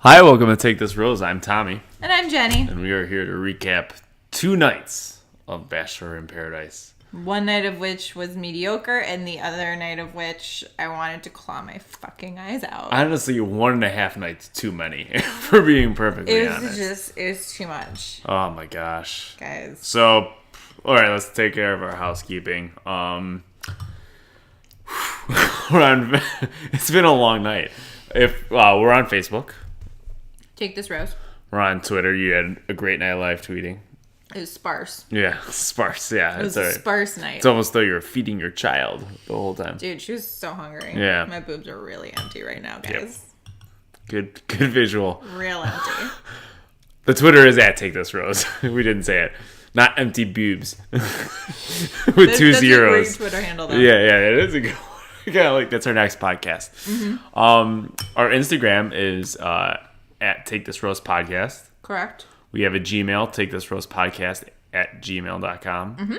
Hi, welcome to Take This Rose. I'm Tommy. And I'm Jenny. And we are here to recap 2 nights of Bachelor in Paradise. One night of which was mediocre, and the other night of which I wanted to claw my fucking eyes out. Honestly, 1.5 nights too many, for being perfectly honest. It was too much. Oh my gosh. Guys. So, alright, let's take care of our housekeeping. It's been a long night. We're on Facebook. Take This Rose. We're on Twitter. You had a great night live tweeting. It was sparse. Yeah, sparse. Yeah, it was a sparse night. It's almost though you were feeding your child the whole time. Dude, she was so hungry. Yeah. My boobs are really empty right now, guys. Yep. Good visual. Real empty. The Twitter is at Take This Rose. We didn't say it. Not empty boobs. With 2 zeros. That's a great Twitter handle, though. Yeah, it is a good one. Yeah, like that's our next podcast. Mm-hmm. Our Instagram is at Take This Rose Podcast. Correct. We have a Gmail, Take This Rose Podcast at gmail.com. Mm-hmm.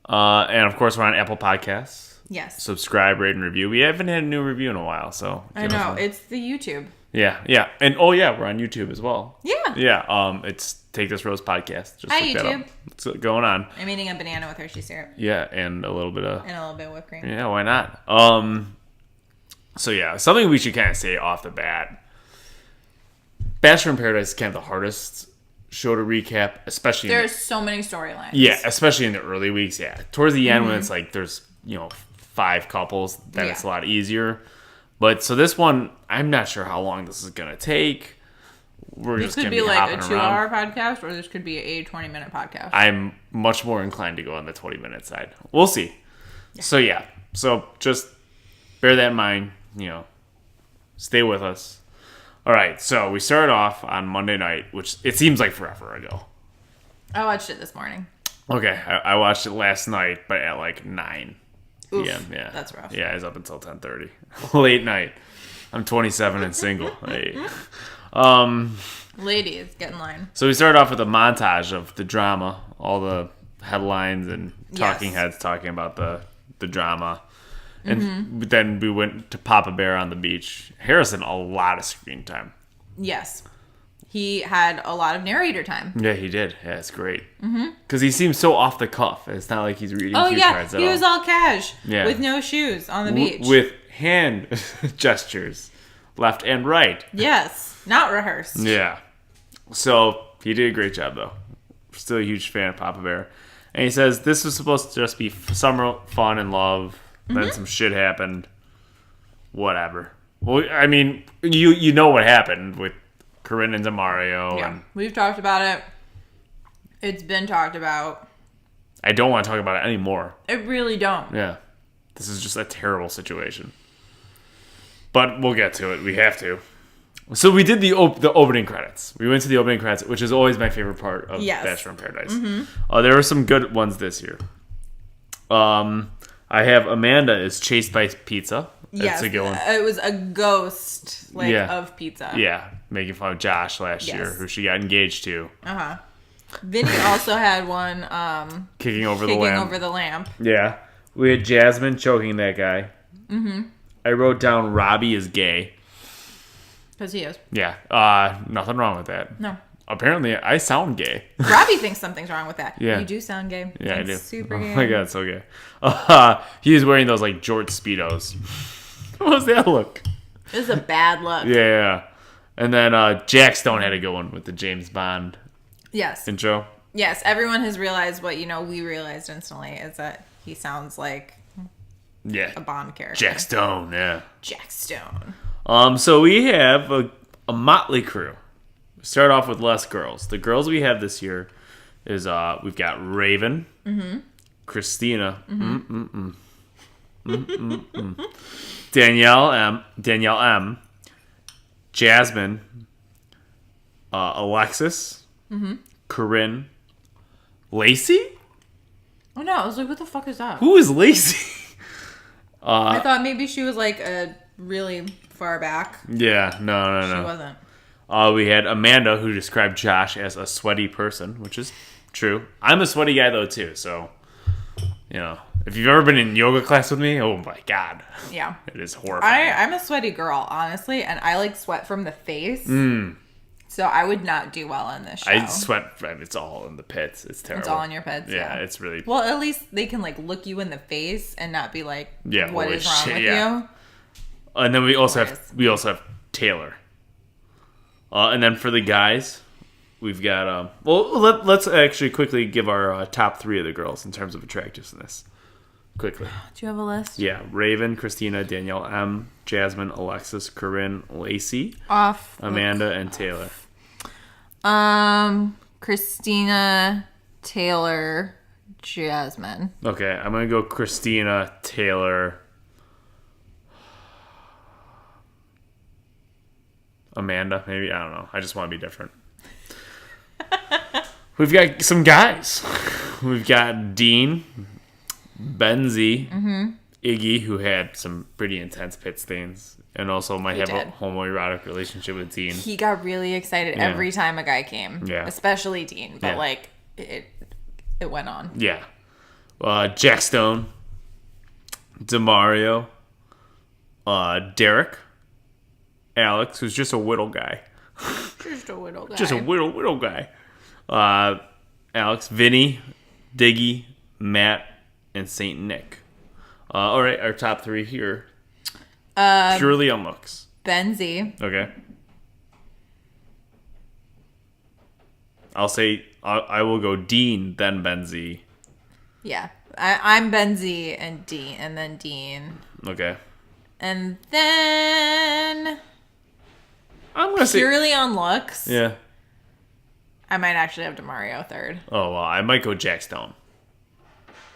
And of course, we're on Apple Podcasts. Yes. Subscribe, rate, and review. We haven't had a new review in a while, so. I know. It's the YouTube. Yeah. And we're on YouTube as well. Yeah. Yeah. It's Take This Rose Podcast. Just Hi, look that YouTube. up. What's going on? I'm eating a banana with Hershey syrup. Yeah, and a little bit of whipped cream. Yeah, why not? So yeah, something we should kind of say off the bat. Bachelor in Paradise is kind of the hardest show to recap, especially there's so many storylines. Yeah, especially in the early weeks. Yeah, towards the end when it's like there's 5 couples, then it's a lot easier. But so this one, I'm not sure how long this is gonna take. We're just gonna be like a 2-hour podcast, or this could be a 20-minute podcast. I'm much more inclined to go on the 20-minute side. We'll see. Yeah. So just bear that in mind. Stay with us. All right. So we started off on Monday night, which it seems like forever ago. I watched it this morning. Okay, I watched it last night, but at like 9 p.m. Yeah, that's rough. Yeah, I was up until 10:30. Late night. I'm 27 and single. Hey. Ladies, get in line. So we started off with a montage of the drama, all the headlines and talking heads talking about the drama. And then we went to Papa Bear on the beach. Harrison, a lot of screen time. Yes. He had a lot of narrator time. Yeah, he did. Yeah, it's great. Because he seems so off the cuff. It's not like he's reading cue cards at all. He was all cash. Yeah. With no shoes on the beach. With hand gestures, left and right. Yes. Not rehearsed. Yeah. So he did a great job, though. Still a huge fan of Papa Bear. And he says this was supposed to just be summer fun and love. Then some shit happened. Whatever. Well, I mean, you know what happened with Corinne and Demario. Yeah. We've talked about it. It's been talked about. I don't want to talk about it anymore. I really don't. Yeah. This is just a terrible situation. But we'll get to it. We have to. So we did the opening credits. We went to the opening credits, which is always my favorite part of Bachelor in Paradise. There were some good ones this year. I have Amanda is chased by pizza. Yes, a good one. It was a ghost of pizza. Yeah, making fun of Josh last year, who she got engaged to. Vinny also had one kicking over the lamp. Yeah. We had Jasmine choking that guy. I wrote down Robbie is gay. Because he is. Yeah. Nothing wrong with that. No. Apparently, I sound gay. Robbie thinks something's wrong with that. Yeah. You do sound gay. Yeah, I do. Super gay. Oh my god, so gay. He was wearing those like George Speedos. What was that look? It was a bad look. Yeah. And then Jack Stone had a good one with the James Bond intro. Yes, everyone has realized what we realized instantly is that he sounds like a Bond character. Jack Stone, yeah. Jack Stone. So we have a motley crew. Start off with less girls. The girls we have this year is we've got Raven, Christina, Danielle M, Jasmine, Alexis, Corinne, Lacey. Oh no! I was like, what the fuck is that? Who is Lacey? I thought maybe she was like a really far back. Yeah, no. She wasn't. We had Amanda, who described Josh as a sweaty person, which is true. I'm a sweaty guy, though, too. So, If you've ever been in yoga class with me, oh my God. Yeah. It is horrifying. I'm a sweaty girl, honestly, and I like sweat from the face. So I would not do well in this show. I sweat. It's all in the pits. It's terrible. It's all in your pits. Yeah. It's really... Well, at least they can like look you in the face and not be like, what is wrong with you? And then we also have Taylor. And then for the guys, we've got... let's actually quickly give our top 3 of the girls in terms of attractiveness. Quickly. Do you have a list? Yeah. Raven, Christina, Danielle M, Jasmine, Alexis, Corinne, Lacey, Off. Amanda, and Taylor. Christina, Taylor, Jasmine. Okay, I'm going to go Christina, Taylor, Amanda, maybe. I don't know. I just want to be different. We've got some guys. We've got Dean, Benzie, Iggy, who had some pretty intense pit stains, and also might have a homoerotic relationship with Dean. He got really excited every time a guy came. Yeah. Especially Dean. But like it went on. Yeah. Jack Stone, Demario, Derek, Alex, who's just a whittle guy. Just a whittle guy. Just a whittle guy. Alex, Vinny, Diggy, Matt, and Saint Nick. All right, our top 3 here. Purely on looks. Benzie. Okay. I'll say I will go Dean, then Benzie. Yeah, I'm Benzie and Dean, and then Dean. Okay. And then I'm gonna say purely on looks. Yeah. I might actually have Demario third. Oh well, I might go Jack Stone.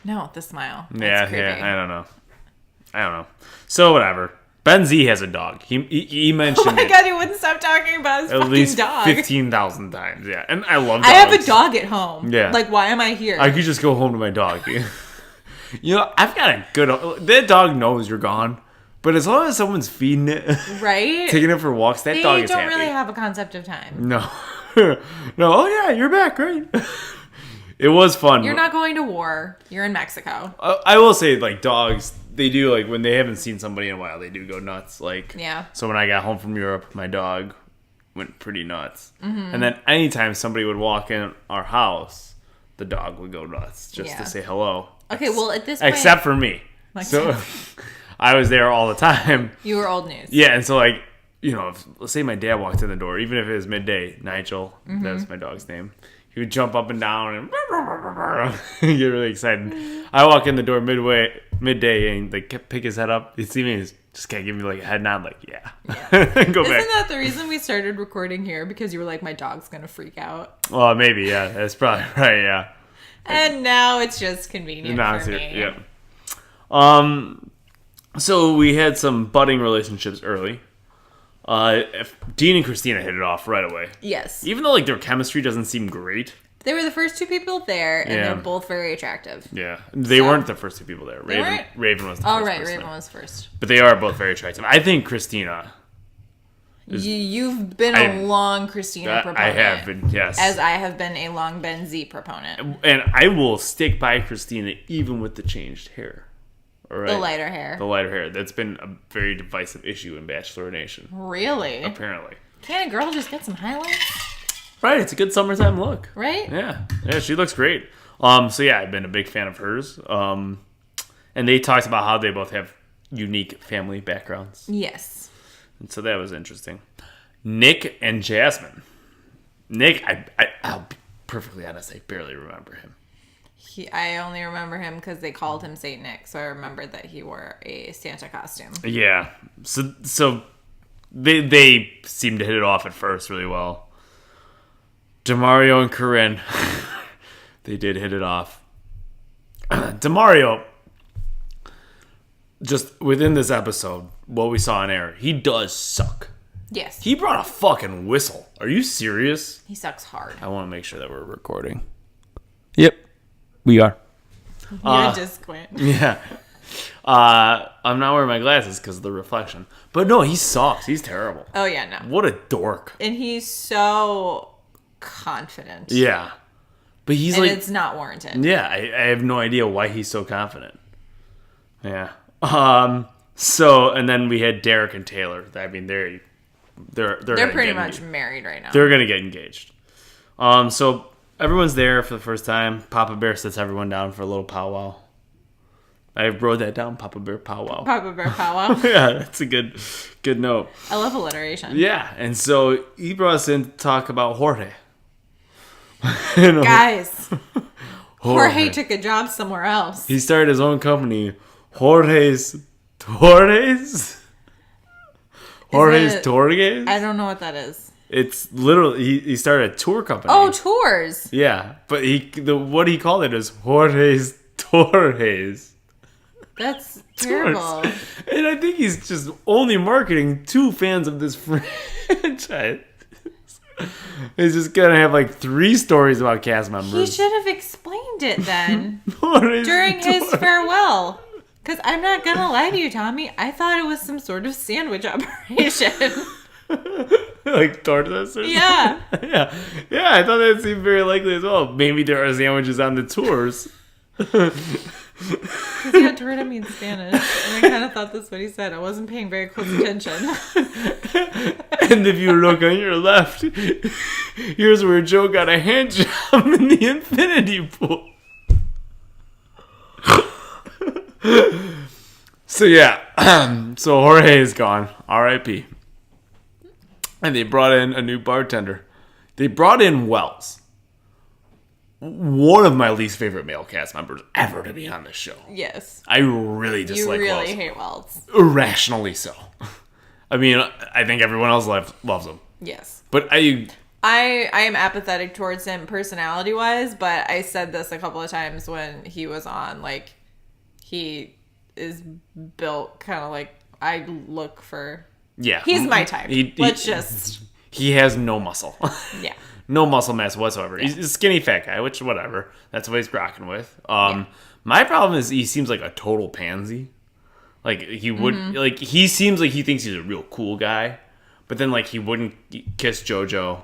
No, the smile. That's Yeah, creepy. I don't know. So whatever. Ben Z has a dog. He mentioned Oh my God, he wouldn't stop talking about his fucking least dog. 15,000 times. Yeah, and I love dogs. I have a dog at home. Yeah. Like, why am I here? I could just go home to my dog. You know, I've got a good... That dog knows you're gone. But as long as someone's feeding it... Right? Taking it for walks, that dog is happy. They don't really have a concept of time. No. No. Oh, yeah, you're back, right? It was fun. You're not going to war. You're in Mexico. I will say, like, dogs... They do, like, when they haven't seen somebody in a while, they do go nuts. Like, yeah. So when I got home from Europe, my dog went pretty nuts. Mm-hmm. And then anytime somebody would walk in our house, the dog would go nuts just to say hello. Okay, well, at this point... Except for me. So I was there all the time. You were old news. Yeah, and so, like, you know, let's say my dad walked in the door, even if it was midday, Nigel, that's my dog's name, he would jump up and down and get really excited. I walk in the door midday and like pick his head up. He'd see me, just kind of give me like a head nod, like yeah. Go Isn't back. that the reason we started recording here? Because you were like, my dog's gonna freak out. Well, maybe yeah. That's probably right. Yeah. And now it's just convenient for me. Yeah. So we had some budding relationships early. Dean and Christina hit it off right away. Yes. Even though like their chemistry doesn't seem great. They were the first two people there, and they're both very attractive. Yeah. They weren't the first two people there. Raven was the first. Oh, right. Raven was first. But they are both very attractive. I think Christina. You've been a long Christina proponent. I have been, yes. As I have been a long Ben Z proponent. And I will stick by Christina even with the changed hair. Right? The lighter hair. The lighter hair. That's been a very divisive issue in Bachelor Nation. Really? Apparently. Can't a girl just get some highlights? Right, it's a good summertime look. Right? Yeah. Yeah, she looks great. So yeah, I've been a big fan of hers. And they talked about how they both have unique family backgrounds. Yes. And so that was interesting. Nick and Jasmine. Nick, I'll be perfectly honest, I barely remember him. I only remember him because they called him Saint Nick, so I remembered that he wore a Santa costume. Yeah. So they seemed to hit it off at first really well. Demario and Corinne, they did hit it off. Demario, just within this episode, what we saw on air, he does suck. Yes. He brought a fucking whistle. Are you serious? He sucks hard. I want to make sure that we're recording. Yep. We are. You're just squint. Yeah. I'm not wearing my glasses because of the reflection. But no, he sucks. He's terrible. Oh, yeah, no. What a dork. And he's so confident. Yeah. But he's and like... it's not warranted. Yeah, I have no idea why he's so confident. Yeah. So, and then we had Derek and Taylor. I mean, they're pretty much married right now. They're gonna get engaged. So everyone's there for the first time. Papa Bear sits everyone down for a little powwow. I wrote that down. Papa Bear powwow. Papa Bear powwow. Yeah, that's a good note. I love alliteration. Yeah, and so he brought us in to talk about Jorge. Guys, Jorge took a job somewhere else. He started his own company, Jorge's Torges. I don't know what that is. It's literally he started a tour company. Oh, tours. Yeah, but what he called it is Jorge's Torres. That's terrible. And I think he's just only marketing to fans of this franchise. He's just gonna have like 3 stories about cast members. He should have explained it then during his farewell. Because I'm not gonna lie to you, Tommy. I thought it was some sort of sandwich operation. Like tortas or yeah. something? Yeah, I thought that seemed very likely as well. Maybe there are sandwiches on the tours. Because he had to read me in Spanish, and I kind of thought that's what he said. I wasn't paying very close attention. And if you look on your left, here's where Joe got a hand job in the infinity pool. So yeah, so Jorge is gone. R.I.P. And they brought in a new bartender. They brought in Wells. One of my least favorite male cast members ever to be on this show. Yes. I really dislike Wells. You really hate Wells. Irrationally so. I mean, I think everyone else loves him. Yes. But I am apathetic towards him personality-wise, but I said this a couple of times when he was on. Like, he is built kind of like I look for. Yeah. He's my type. He has no muscle. Yeah. No muscle mass whatsoever. Yeah. He's a skinny fat guy, which whatever. That's what he's rocking with. My problem is he seems like a total pansy. Like he would like he seems like he thinks he's a real cool guy, but then like he wouldn't kiss JoJo.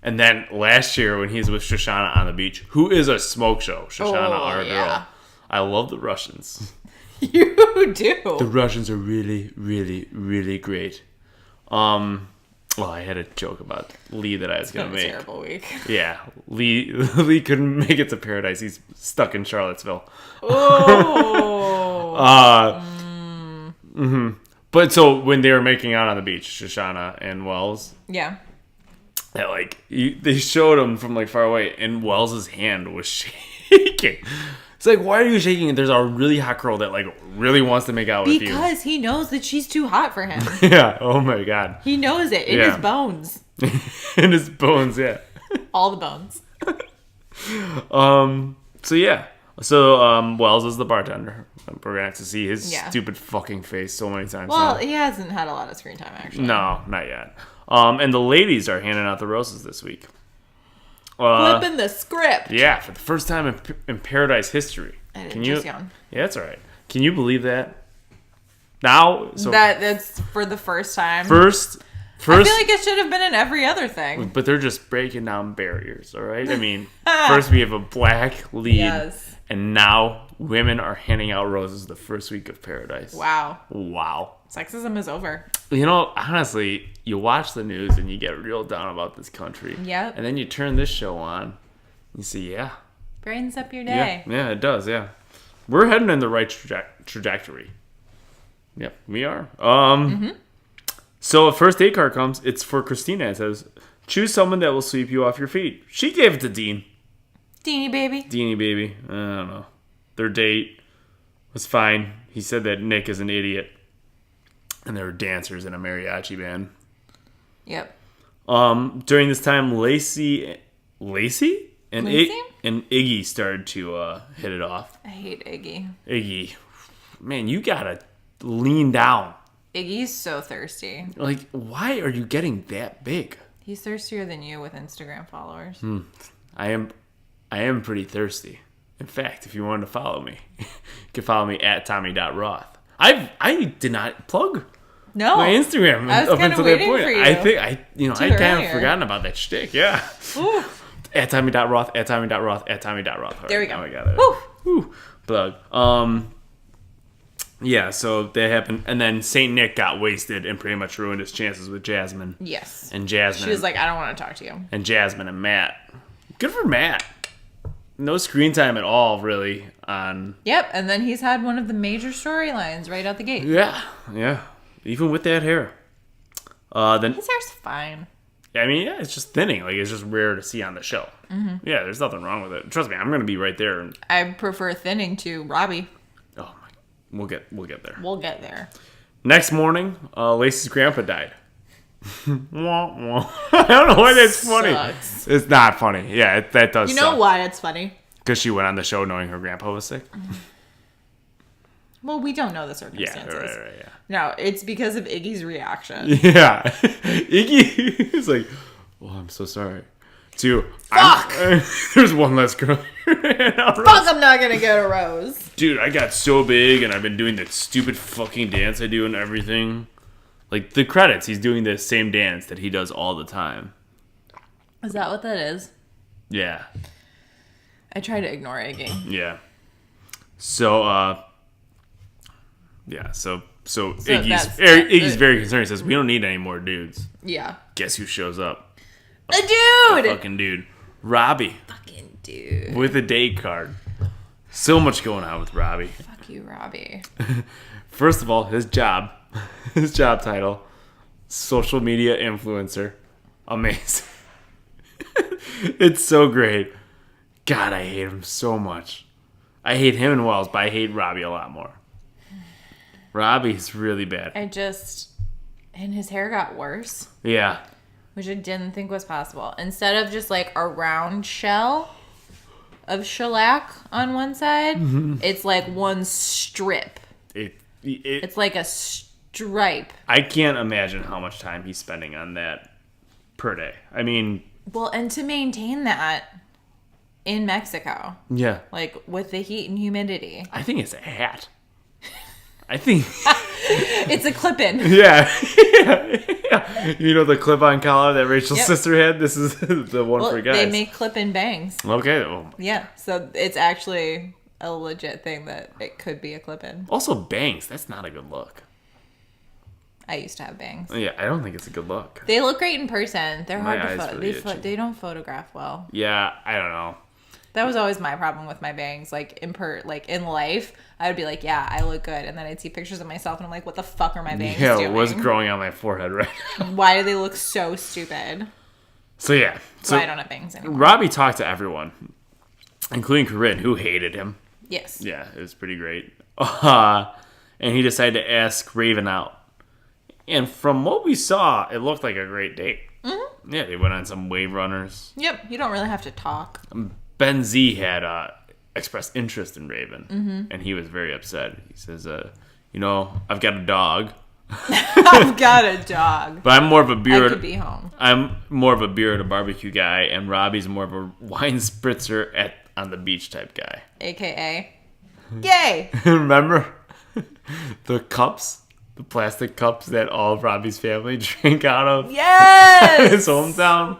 And then last year when he's with Shoshana on the beach, who is a smoke show, Shoshana our girl. I love the Russians. You do. The Russians are really, really, really great. Well, I had a joke about Lee that I was going to make. It's been a terrible week. Yeah. Lee couldn't make it to paradise. He's stuck in Charlottesville. Oh. But so when they were making out on the beach, Shoshana and Wells. Yeah. That like they showed him from like far away, and Wells's hand was shaking. It's like, why are you shaking? There's a really hot girl that like really wants to make out with you. Because he knows that she's too hot for him. Yeah. Oh my God. He knows it in his bones. In his bones, yeah. All the bones. So yeah. So Wells is the bartender. We're gonna have to see his stupid fucking face so many times. Well, he hasn't had a lot of screen time actually. No, not yet. And the ladies are handing out the roses this week. Flipping the script. Yeah, for the first time in Paradise history. Just yawn. Yeah, that's all right. Can you believe that? Now, so that's for the first time. First, I feel like it should have been in every other thing. But they're just breaking down barriers, all right? I mean, first we have a black lead, and now women are handing out roses the first week of Paradise. Wow. Sexism is over. You know, honestly, you watch the news and you get real down about this country. Yep. And then you turn this show on, you see, brightens up your day. Yeah, it does, yeah. We're heading in the right trajectory. Yep, we are. So a first date card comes. It's for Christina. It says, choose someone that will sweep you off your feet. She gave it to Dean. Deanie baby. I don't know. Their date was fine. He said that Nick is an idiot. And there were dancers in a mariachi band. Yep. During this time, Lacey and Iggy started to hit it off. I hate Iggy. Iggy. Man, you gotta lean down. Iggy's so thirsty. Like, why are you getting that big? He's thirstier than you with Instagram followers. I am pretty thirsty. In fact, if you wanted to follow me, you can follow me at Tommy.Roth. I did not plug my Instagram I was up until that point. For you I think I kind of forgotten about that shtick. Yeah. Ooh. At Tommy.Roth. At Tommy.Roth. At Tommy.Roth. There we go. Now I got it. Woo. Plug. Yeah, so that happened. And then St. Nick got wasted and pretty much ruined his chances with Jasmine. Yes. And Jasmine. She was like, I don't want to talk to you. And Jasmine and Matt. Good for Matt. No screen time at all, really, on... Yep, and then he's had one of the major storylines right out the gate. Yeah. Even with that hair. His hair's fine. I mean, yeah, it's just thinning. Like, it's just rare to see on the show. Mm-hmm. Yeah, there's nothing wrong with it. Trust me, I'm going to be right there. I prefer thinning to Robbie. Oh, my... We'll get there. We'll get there. Next morning, Lacey's grandpa died. Wah, wah. I don't know why that's funny. Sucks. It's not funny. Yeah, that does You know suck. why it's funny? Because she went on the show knowing her grandpa was sick. Well, we don't know the Yeah, circumstances. right, yeah. No, it's because of Iggy's reaction. Yeah. Iggy is like, well, I'm so sorry. Fuck! There's one less girl. Fuck, I'm not gonna go to Rose. Dude, I got so big and I've been doing that stupid fucking dance I do and everything. Like, the credits, he's doing the same dance that he does all the time. Is that what that is? Yeah. I try to ignore Iggy. Yeah. So Iggy's very concerned. He says, we don't need any more dudes. Yeah. Guess who shows up? A dude! Fucking dude. Robbie. Fucking dude. With a date card. So much going on with Robbie. Fuck you, Robbie. First of all, his job title, social media influencer. Amazing. It's so great. God, I hate him so much. I hate him and Wells, but I hate Robbie a lot more. Robbie's really bad. And his hair got worse. Yeah. Which I didn't think was possible. Instead of just like a round shell of shellac on one side, it's like one strip. It's like a stripe. I can't imagine how much time he's spending on that per day. I mean... Well, and to maintain that in Mexico. Yeah. Like, with the heat and humidity. I think it's a hat. I think... It's a clip-in. Yeah. You know the clip-on collar that Rachel's sister had? This is the one for guys. They make clip-in bangs. Okay. Oh. Yeah, so it's actually a legit thing that it could be a clip-in. Also, bangs. That's not a good look. I used to have bangs. Yeah, I don't think it's a good look. They look great in person. They're My hard eyes to really they don't photograph well. Yeah, I don't know. That was always my problem with my bangs. Like in life, I would be like, yeah, I look good, and then I'd see pictures of myself, and I'm like, what the fuck are my bangs doing? Yeah, what's growing on my forehead right now? Why do they look so stupid? So yeah, So I don't have bangs anymore. Robbie talked to everyone, including Corinne, who hated him. Yes. Yeah, it was pretty great. And he decided to ask Raven out. And from what we saw, it looked like a great date. Mm-hmm. Yeah, they went on some wave runners. Yep, you don't really have to talk. Ben Z had expressed interest in Raven, and he was very upset. He says, I've got a dog. I've got a dog. But I'm more of a beer. I could be home. I'm more of a beer at a barbecue guy, and Robbie's more of a wine spritzer on the beach type guy. AKA. Yay! Remember the cups? The plastic cups that all of Robbie's family drank out of? Yes! His hometown?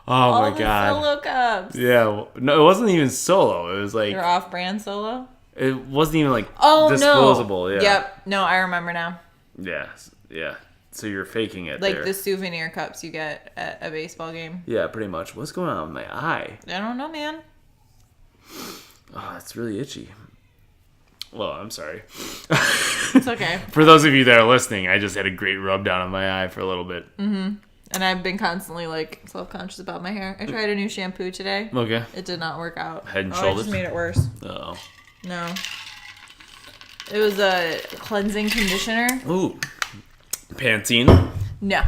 Oh all my the god. Solo cups. Yeah. No, it wasn't even Solo. It was like... They're off-brand Solo? It wasn't even like No. disposable. Yeah. Yep. No, I remember now. Yeah. Yeah. So you're faking it Like there. the souvenir cups you get at a baseball game. Yeah, pretty much. What's going on with my eye? I don't know, man. Oh, it's really itchy. Well, I'm sorry. It's okay. For those of you that are listening, I just had a great rub down on my eye for a little bit. Mm-hmm. And I've been constantly, like, self-conscious about my hair. I tried a new shampoo today. Okay. It did not work out. Head and It Shoulders? just made it worse. Uh-oh. No. It was a cleansing conditioner. Ooh. Pantene? No.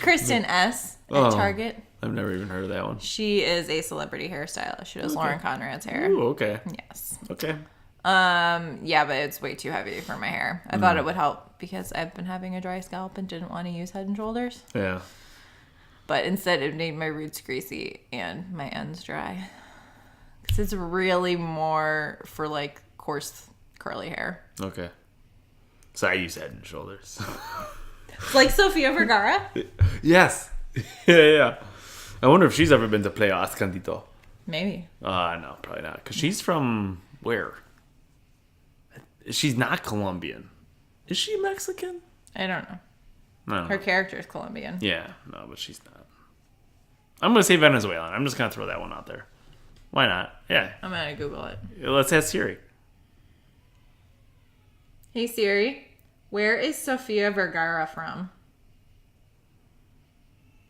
Kristen S. at Oh. Target. I've never even heard of that one. She is a celebrity hairstylist. She does Lauren Conrad's hair. Ooh, okay. Yes. Okay. Yeah, but it's way too heavy for my hair. I thought it would help because I've been having a dry scalp and didn't want to use Head and Shoulders. Yeah. But instead, it made my roots greasy and my ends dry. Because it's really more for, like, coarse, curly hair. Okay. So I use Head and Shoulders. It's like Sofia Vergara? Yes. Yeah. I wonder if she's ever been to Playa Escondito. Maybe. No, probably not. Because she's from where? She's not Colombian. Is she Mexican? I don't know. No. Her character is Colombian. Yeah, no, but she's not. I'm going to say Venezuelan. I'm just going to throw that one out there. Why not? Yeah. I'm going to Google it. Let's ask Siri. Hey Siri, where is Sofia Vergara from?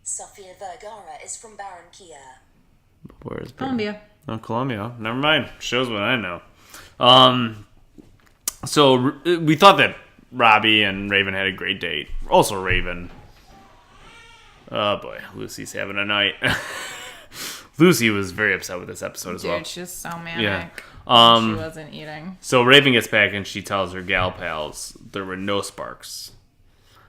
Sofia Vergara is from Barranquilla. Where is Colombia. Oh, Colombia. Never mind. Shows what I know. So we thought that Robbie and Raven had a great date. Also Raven. Oh boy, Lucy's having a night. Lucy was very upset with this episode as well. Dude, she's so manic. Yeah. She wasn't eating. So Raven gets back and she tells her gal pals there were no sparks.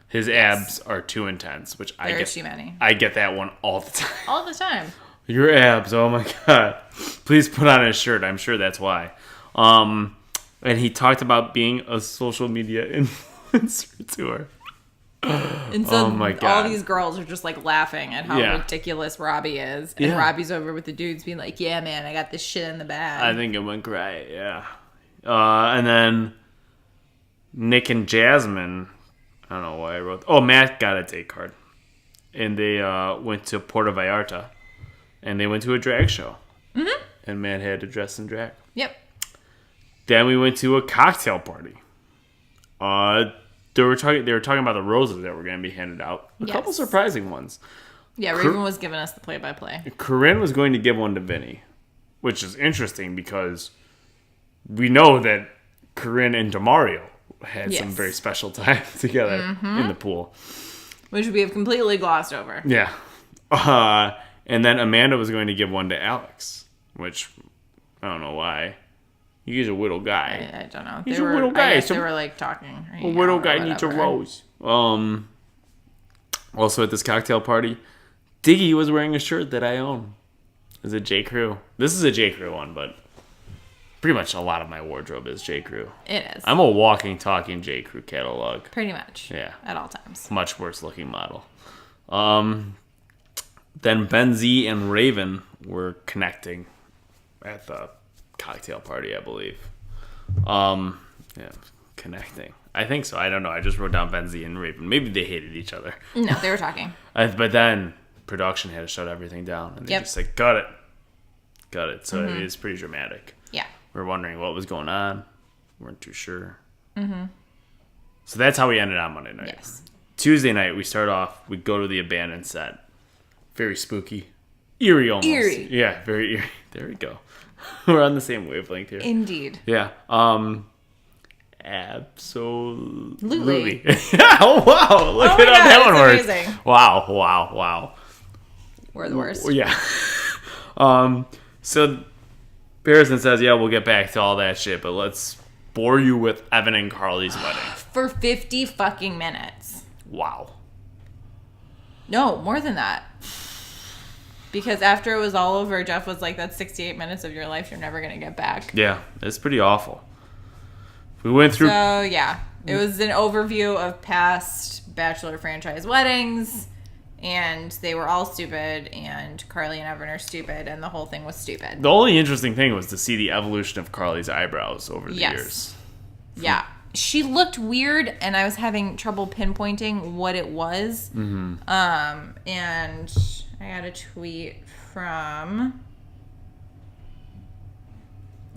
His abs are too intense, which I get. Too many. I get that one all the time. All the time. Your abs, oh my god. Please put on a shirt. I'm sure that's why. And he talked about being a social media influencer to her. And so Oh my God. all these girls are just like laughing at how ridiculous Robbie is. And Robbie's over with the dudes being like, yeah, man, I got this shit in the bag. I think it went great, yeah. And then Nick and Jasmine, I don't know why I wrote. Oh, Matt got a date card. And they went to Puerto Vallarta. And they went to a drag show. Mm-hmm. And Matt had to dress in drag. Yep. Then we went to a cocktail party. They were talking about the roses that were going to be handed out. A couple surprising ones. Yeah, Raven was giving us the play-by-play. Corinne was going to give one to Vinny, which is interesting because we know that Corinne and Demario had some very special time together in the pool. Which we have completely glossed over. Yeah. And then Amanda was going to give one to Alex, which I don't know why. He's a widow guy. I don't know. He's a widow guy. They were like talking. A widow guy needs a rose. Also at this cocktail party, Diggy was wearing a shirt that I own. It's a J. Crew. This is a J. Crew one, but pretty much a lot of my wardrobe is J. Crew. It is. I'm a walking, talking J. Crew catalog. Pretty much. Yeah. At all times. Much worse looking model. Then Ben Z and Raven were connecting at the cocktail party, I believe. Yeah, connecting. I think so. I don't know. I just wrote down Ben Z and Raven. Maybe they hated each other. No, they were talking. But then production had to shut everything down, and they just like got it. So it is pretty dramatic. Yeah. We're wondering what was going on. Weren't too sure. So that's how we ended on Monday night. Yes. Tuesday night, we start off. We go to the abandoned set. Very spooky, eerie almost. Eerie. Yeah, very eerie. There we go. We're on the same wavelength here. Indeed. Yeah. Absolutely. Oh, wow. Look at how that one works. Amazing. Wow. We're the worst. Yeah. So Harrison says, yeah, we'll get back to all that shit, but let's bore you with Evan and Carly's wedding. For 50 fucking minutes. Wow. No, more than that. Because after it was all over, Jeff was like, that's 68 minutes of your life you're never going to get back. Yeah, it's pretty awful. We went through... So, yeah. It was an overview of past Bachelor franchise weddings, and they were all stupid, and Carly and Evan are stupid, and the whole thing was stupid. The only interesting thing was to see the evolution of Carly's eyebrows over the years. Yeah. She looked weird, and I was having trouble pinpointing what it was. Mm-hmm. And I got a tweet from...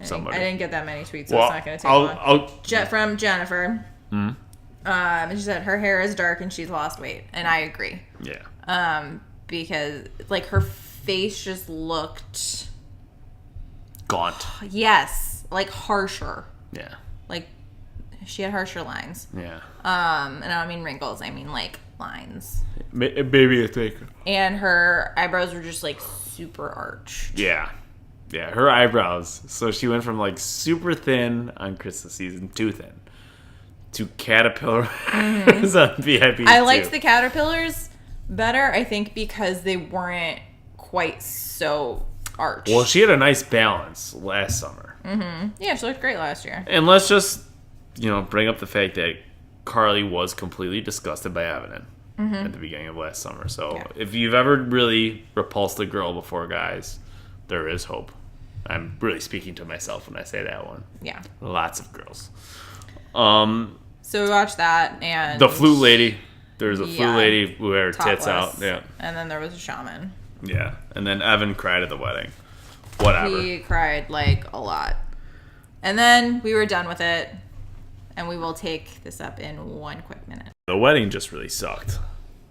Somebody. I didn't get that many tweets, so it's not going to take long. From Jennifer. Mm-hmm. And she said her hair is dark and she's lost weight. And I agree. Yeah. Because, like, her face just looked... Gaunt. Yes. Like, harsher. Yeah. Like, she had harsher lines. Yeah. And I don't mean wrinkles. I mean, like, lines. Maybe a taker. And her eyebrows were just, like, super arched. Yeah. Yeah, her eyebrows. So she went from, like, super thin on Christmas season, too thin, to caterpillar on VIP. I liked the caterpillars better, I think, because they weren't quite so arched. Well, she had a nice balance last summer. Mm-hmm. Yeah, she looked great last year. And let's just, bring up the fact that Carly was completely disgusted by Evan at the beginning of last summer. So if you've ever really repulsed a girl before, guys, there is hope. I'm really speaking to myself when I say that one. Yeah. Lots of girls. So we watched that, and The flute lady. There's a flute Yeah. lady who had her tits topless. out. Yeah. And then there was a shaman. Yeah. And then Evan cried at the wedding. Whatever. He cried like a lot. And then we were done with it, and we will take this up in one quick minute. The wedding just really sucked.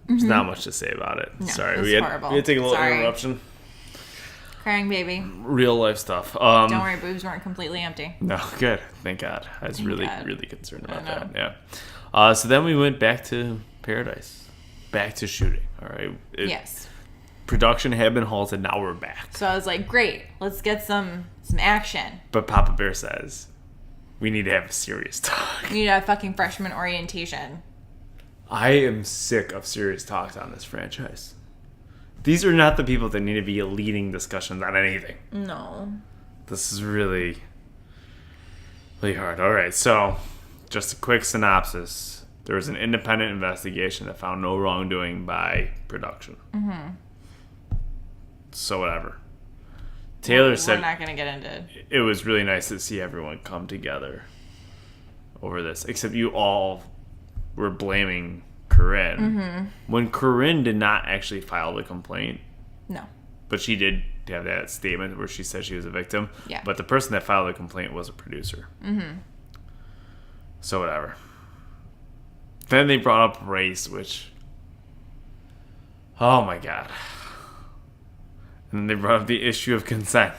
There's not much to say about it. No, Sorry. it was We had horrible. to take a little Sorry. interruption. Crying baby. Real life stuff. Don't worry, boobs weren't completely empty. No, good. Thank God. I was really, God. really concerned about I know. that. Yeah. So then we went back to Paradise. Back to shooting. All right. Yes. Production had been halted. Now we're back. So I was like, great, let's get some action. But Papa Bear says, we need to have a serious talk. We need a fucking freshman orientation. I am sick of serious talks on this franchise. These are not the people that need to be leading discussions on anything. No. This is really, really hard. All right, so just a quick synopsis. There was an independent investigation that found no wrongdoing by production. Mm-hmm. So whatever. Taylor said We're not going to get into it was really nice to see everyone come together over this, except you all were blaming Corinne. When Corinne did not actually file the complaint, No. but she did have that statement where she said she was a victim. Yeah. But the person that filed the complaint was a producer. So whatever. Then they brought up race, which, oh my God. And then they brought up the issue of consent.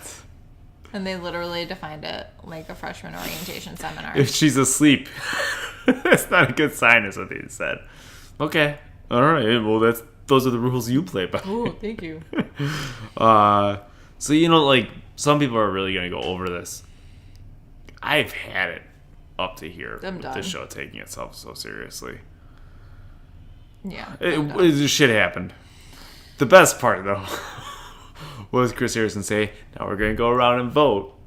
And they literally defined it like a freshman orientation seminar. If she's asleep, that's not a good sign, is what they said. Okay, all right. Well, those are the rules you play by. Oh, thank you. So like some people are really gonna go over this. I've had it up to here I'm with done. this show taking itself so seriously. Yeah. Shit happened. The best part though was Chris Harrison say, "Now we're gonna go around and vote."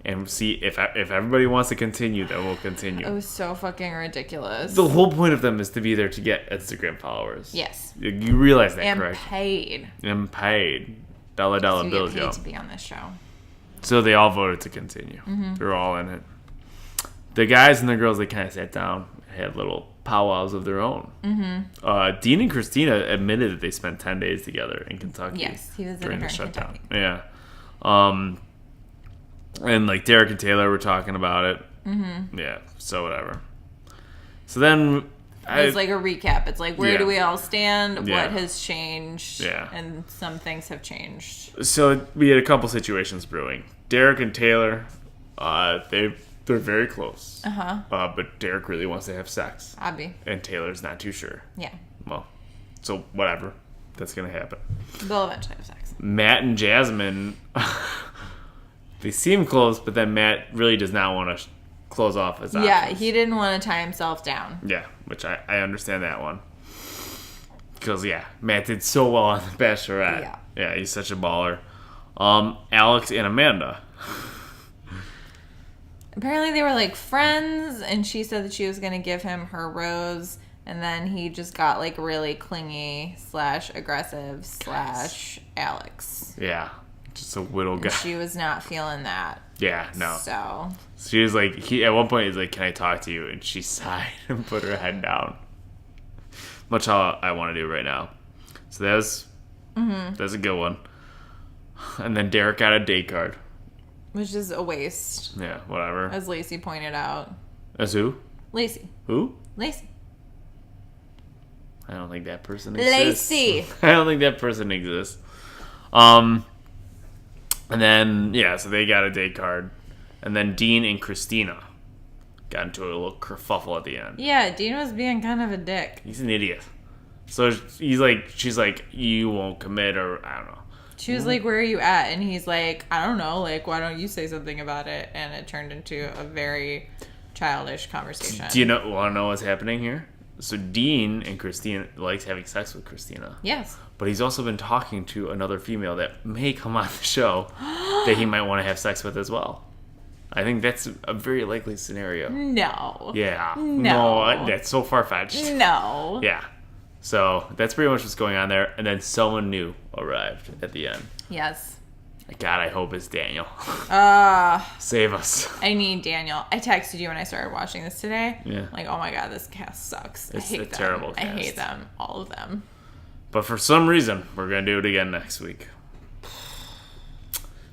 And see if everybody wants to continue, then we'll continue. It was so fucking ridiculous. The whole point of them is to be there to get Instagram followers. Yes. You realize that, And correct? paid. And paid. Dollar You bills, get yo. paid to be on this show. So they all voted to continue. Mm-hmm. They're all in it. The guys and the girls, they kind of sat down, had little powwows of their own. Mm-hmm. Dean and Christina admitted that they spent 10 days together in Kentucky. Yes, he visited during her the in shutdown. Kentucky. Yeah. And like Derek and Taylor were talking about it. Mm-hmm. Yeah. So whatever. So then It's like a recap. It's like, where Yeah. do we all stand? Yeah. What has changed? Yeah. And some things have changed. So we had a couple situations brewing. Derek and Taylor, they're very close. But Derek really wants to have sex, Abby. and Taylor's not too sure. Yeah. Well, so whatever, that's gonna happen. They'll eventually have sex. Matt and Jasmine, they seem close, but then Matt really does not want to close off his options. Yeah, he didn't want to tie himself down. Yeah, which I understand that one. Because, yeah, Matt did so well on The Bachelorette. Yeah. Yeah, he's such a baller. Alex and Amanda. Apparently they were like friends, and she said that she was going to give him her rose, and then he just got like really clingy / aggressive / Alex. Yeah, just a little guy. And she was not feeling that. Yeah, no. So She was like, at one point, he's like, "Can I talk to you?" And she sighed and put her head down. Much how I want to do right now. So that's a good one. And then Derek got a date card. which is a waste, Yeah, whatever. as Lacey pointed out. As who? Lacey. Who? Lacey. I don't think that person exists. Lacey. I don't think that person exists. And then, yeah, so they got a date card. And then Dean and Christina got into a little kerfuffle at the end. Yeah, Dean was being kind of a dick. He's an idiot. So she's like, you won't commit, or I don't know. She was like, where are you at? And he's like, I don't know. Like, why don't you say something about it? And it turned into a very childish conversation. Do you want to know what's happening here? So Dean and Christina likes having sex with Christina. Yes. But he's also been talking to another female that may come on the show that he might want to have sex with as well. I think that's a very likely scenario. No. Yeah. No. That's so far-fetched. No. Yeah. So that's pretty much what's going on there. And then someone new arrived at the end. Yes. God, I hope it's Daniel. Uh, Save us. I need Daniel. I texted you when I started watching this today. Yeah. Like, oh my God, this cast sucks. It's I hate a them. terrible I hate cast. them. All of them. But for some reason, we're going to do it again next week.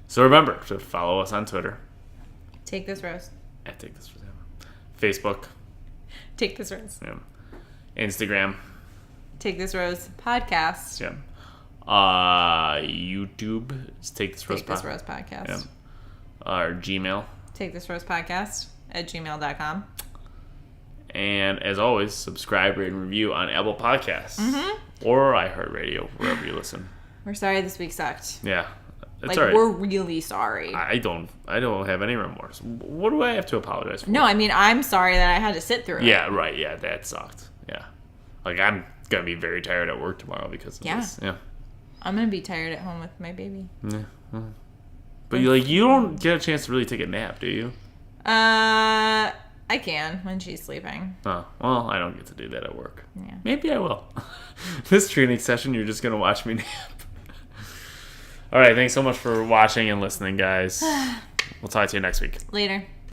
So remember to follow us on Twitter. Take this rose. At Take This Rose. Facebook. Take this rose. Yeah. Instagram. Take this rose podcast. Yeah. YouTube. It's Take This Rose Take this rose podcast. Yeah. Our Gmail. Take this rose podcast at gmail.com. And as always, subscribe, rate, and review on Apple Podcasts. Or iHeartRadio, wherever you listen. We're sorry this week sucked. Yeah. It's Like, all right. we're really sorry. I don't have any remorse. What do I have to apologize for? No, I mean, I'm sorry that I had to sit through it. Yeah, right. Yeah, that sucked. Yeah. Like, I'm going to be very tired at work tomorrow because of this. Yeah. I'm going to be tired at home with my baby. Yeah. But you don't get a chance to really take a nap, do you? I can when she's sleeping. Oh, well, I don't get to do that at work. Yeah. Maybe I will. This training session, you're just going to watch me nap. All right, thanks so much for watching and listening, guys. We'll talk to you next week. Later.